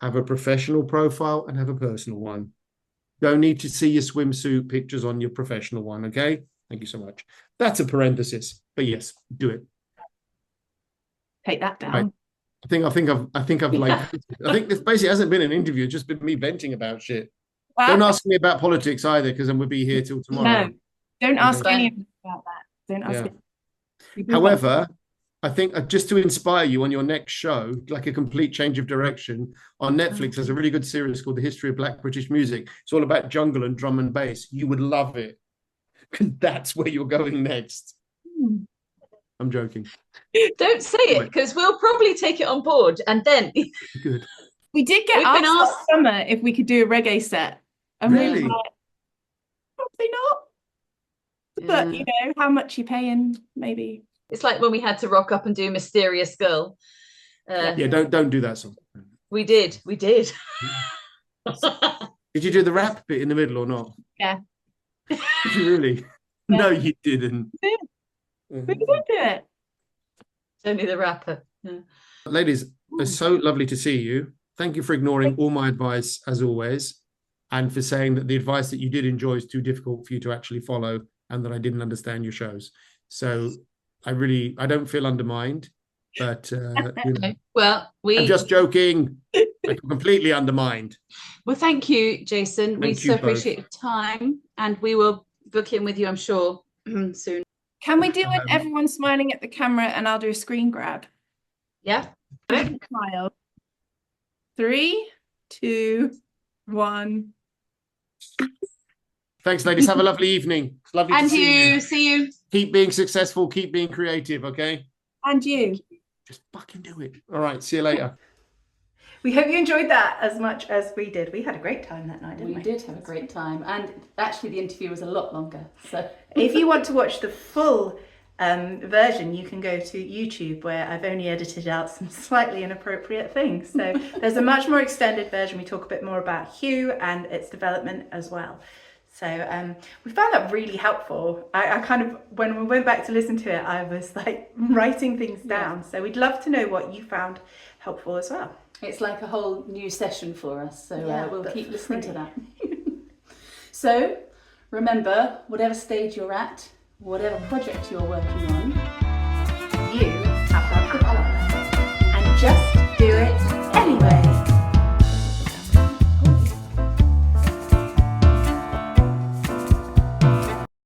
have a professional profile and have a personal one. Don't need to see your swimsuit pictures on your professional one, okay? Thank you so much. That's a parenthesis, but yes, do it. Take that down. Right. I think this basically hasn't been an interview, it's just been me venting about shit. Wow. Don't ask me about politics either, because then we'll be here till tomorrow. No, don't ask anyone about that. Don't ask. However, I think just to inspire you on your next show, like a complete change of direction, on Netflix, there's a really good series called The History of Black British Music. It's all about jungle and drum and bass. You would love it, because that's where you're going next. I'm joking. Don't say it, because we'll probably take it on board. And then Good. We did get We've been asked asked- last summer if we could do a reggae set. And we were Really? like, probably not. But, you know, how much you paying, maybe. it's like when we had to rock up and do Mysterious Girl. Yeah, don't do that song. We did. Did you do the rap bit in the middle or not? Yeah. Did you really? Yeah. No, you didn't. We could do it. Only the rapper. Yeah. Ladies, it's so lovely to see you. Thank you for ignoring all my advice, as always, and for saying that the advice that you did enjoy is too difficult for you to actually follow and that I didn't understand your shows. So I don't feel undermined, but you know, Well, I'm just joking. I feel completely undermined. Well, thank you, Jason. We Thank you so appreciate your time, and we will book in with you, I'm sure, soon. Can we do it? Everyone smiling at the camera, and I'll do a screen grab. Yeah. Smile. 3, 2, 1. Thanks, ladies. Have a lovely evening. It's lovely to And see you. see you. Keep being successful. Keep being creative, okay? And you. Just fucking do it. All right. See you later. We hope you enjoyed that as much as we did. We had a great time that night, didn't we? We did have a great time. And actually the interview was a lot longer. So if you want to watch the full version, you can go to YouTube, where I've only edited out some slightly inappropriate things. So there's a much more extended version. We talk a bit more about Hugh and its development as well. So we found that really helpful. I kind of, when we went back to listen to it, I was like writing things down. So we'd love to know what you found helpful as well. it's like a whole new session for us. So Yeah, we'll but keep listening to free. that. So remember, whatever stage you're at, whatever project you're working on,